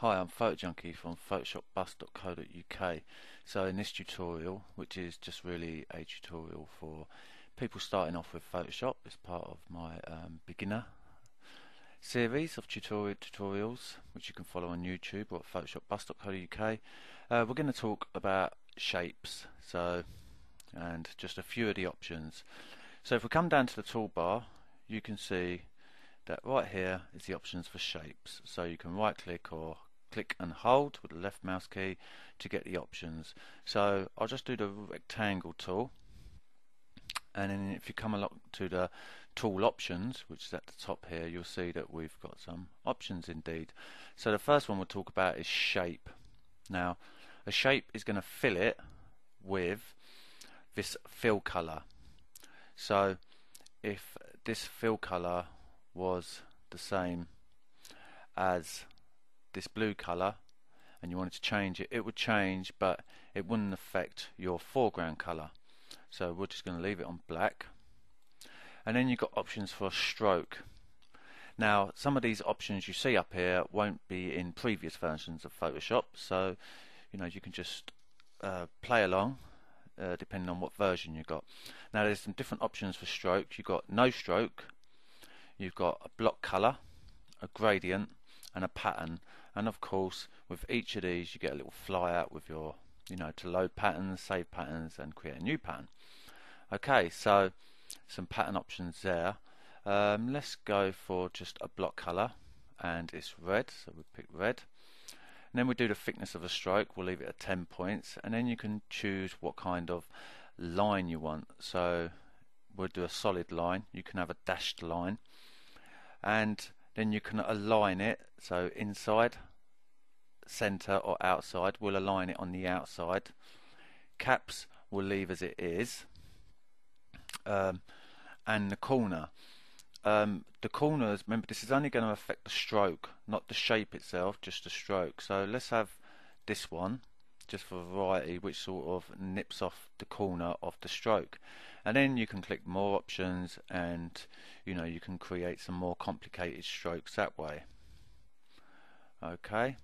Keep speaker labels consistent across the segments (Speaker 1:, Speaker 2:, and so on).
Speaker 1: Hi, I'm PhotoJunkie from photoshopbus.co.uk. So in this tutorial, which is just really a tutorial for people starting off with Photoshop, it's part of my beginner series of tutorials which you can follow on YouTube or at photoshopbus.co.uk. We're going to talk about shapes, and just a few of the options. So if we come down to the toolbar, you can see that right here is the options for shapes. So you can right click or click and hold with the left mouse key to get the options. So I'll just do the rectangle tool, and then if you come along to the tool options, which is at the top here, you'll see that we've got some options indeed. So the first one we'll talk about is shape. Now a shape is going to fill it with this fill color. So if this fill color was the same as this blue color and you wanted to change it, it would change, but it wouldn't affect your foreground color. So we're just going to leave it on black. And then you've got options for a stroke. Now some of these options you see up here won't be in previous versions of Photoshop, so you can just play along depending on what version you've got. Now there's some different options for stroke. You've got no stroke, you've got a block color, a gradient, and a pattern. And of course with each of these you get a little flyout with your to load patterns, save patterns, and create a new pattern. Okay, so some pattern options there. Let's go for just a block color, and it's red, so we pick red. And then we do the thickness of the stroke, we'll leave it at 10 points, and then you can choose what kind of line you want. So we'll do a solid line, you can have a dashed line, and then you can align it, so inside, center, or outside. We'll align it on the outside. Caps we'll leave as it is, and the corner. The corners, remember, this is only going to affect the stroke, not the shape itself, just the stroke. So let's have this one, just for variety, which sort of nips off the corner of the stroke. And then you can click more options, and you can create some more complicated strokes that way. Okay,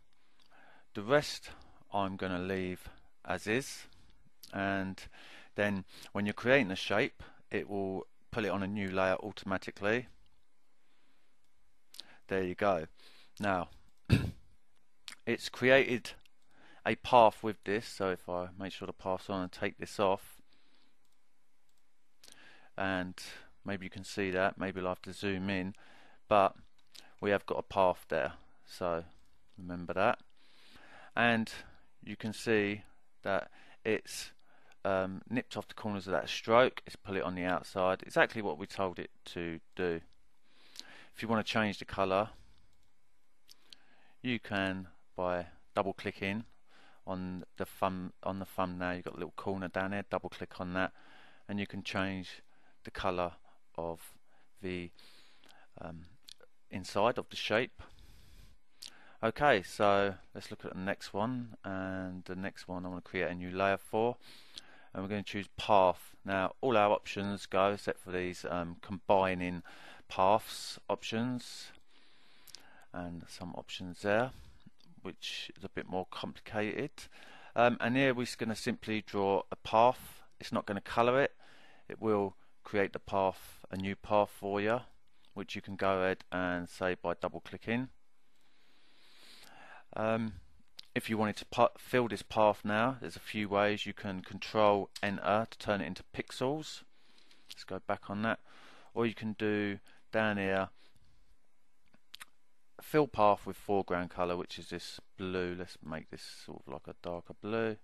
Speaker 1: the rest I'm going to leave as is, and then when you're creating a shape, it will put it on a new layer automatically. There you go. Now it's created a path with this, so if I make sure the path's on and take this off, and maybe you can see that, maybe I'll have to zoom in, but we have got a path there, so remember that. And you can see that it's nipped off the corners of that stroke. It's put it on the outside, exactly what we told it to do. If you want to change the color, you can by double clicking on the thumbnail. You've got a little corner down there, double click on that, and you can change the color of the inside of the shape. Okay, so let's look at the next one, and the next one I want to create a new layer for, and we're going to choose path. Now all our options go except for these combining paths options, and some options there which is a bit more complicated, and here we're going to simply draw a path. It's not going to color it, it will create the path, a new path for you, which you can go ahead and save by double clicking. If you wanted to fill this path now, there's a few ways. You can control enter to turn it into pixels. Let's go back on that. Or you can do down here fill path with foreground color, which is this blue. Let's make this sort of like a darker blue,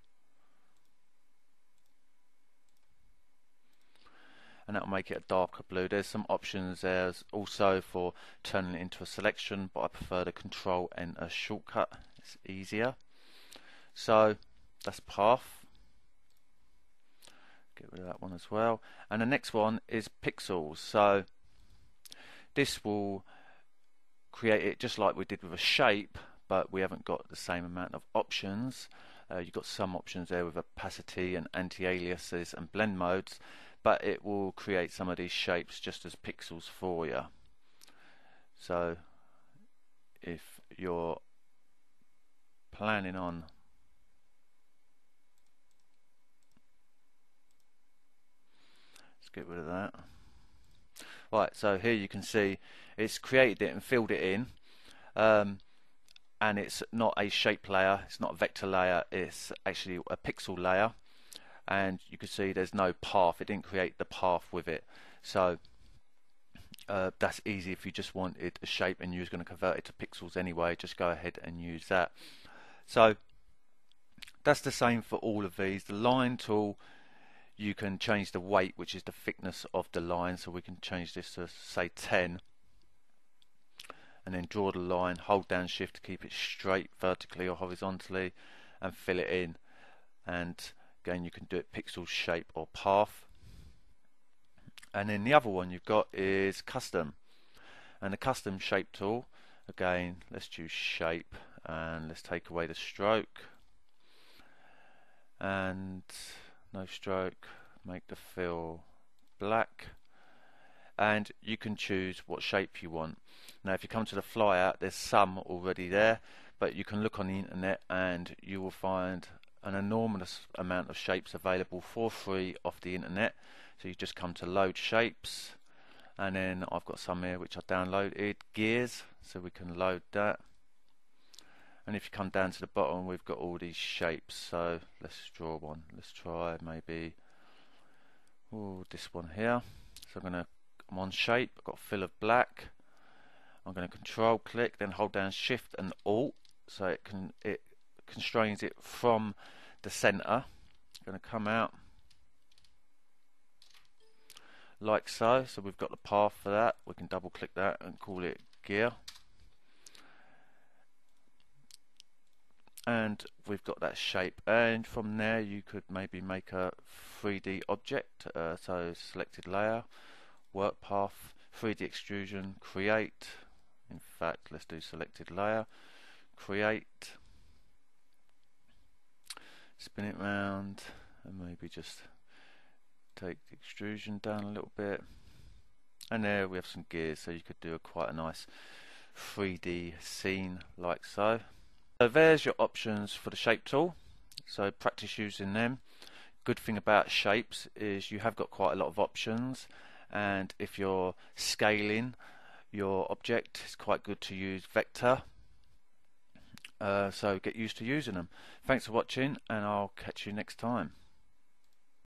Speaker 1: and that will make it a darker blue. There's some options there also for turning it into a selection, but I prefer the control enter shortcut, it's easier. So that's path, get rid of that one as well. And the next one is pixels. So this will create it just like we did with a shape, but we haven't got the same amount of options. You've got some options there with opacity and anti-aliases and blend modes, but it will create some of these shapes just as pixels for you. So if you're planning on let's get rid of that. Right, so here you can see it's created it and filled it in, and it's not a shape layer, it's not a vector layer, it's actually a pixel layer, and you can see there's no path, it didn't create the path with it. So that's easy. If you just wanted a shape and you was going to convert it to pixels anyway, just go ahead and use that. So that's the same for all of these. The line tool, you can change the weight, which is the thickness of the line, so we can change this to say 10, and then draw the line, hold down shift to keep it straight vertically or horizontally, and fill it in. And again, you can do it pixel, shape or path. And then the other one you've got is custom, and the custom shape tool, again let's choose shape and let's take away the stroke and no stroke, make the fill black, and you can choose what shape you want. Now if you come to the flyout, there's some already there, but you can look on the internet and you will find an enormous amount of shapes available for free off the internet. So you just come to load shapes, and then I've got some here which I downloaded, gears, so we can load that. And if you come down to the bottom, we've got all these shapes. So let's draw one. Let's try maybe this one here. So I'm on shape, I've got fill of black. I'm going to control click, then hold down shift and alt, so it constrains it from the center. It's going to come out like so. So we've got the path for that. We can double click that and call it gear, and we've got that shape. And from there you could maybe make a 3D object. So selected layer, work path, 3D extrusion, create. In fact, let's do selected layer, create, spin it round, and maybe just take the extrusion down a little bit. And there we have some gears, so you could do quite a nice 3D scene like so. So there's your options for the shape tool, so practice using them. Good thing about shapes is you have got quite a lot of options, and if you're scaling your object, it's quite good to use vector. So get used to using them. Thanks for watching, and I'll catch you next time.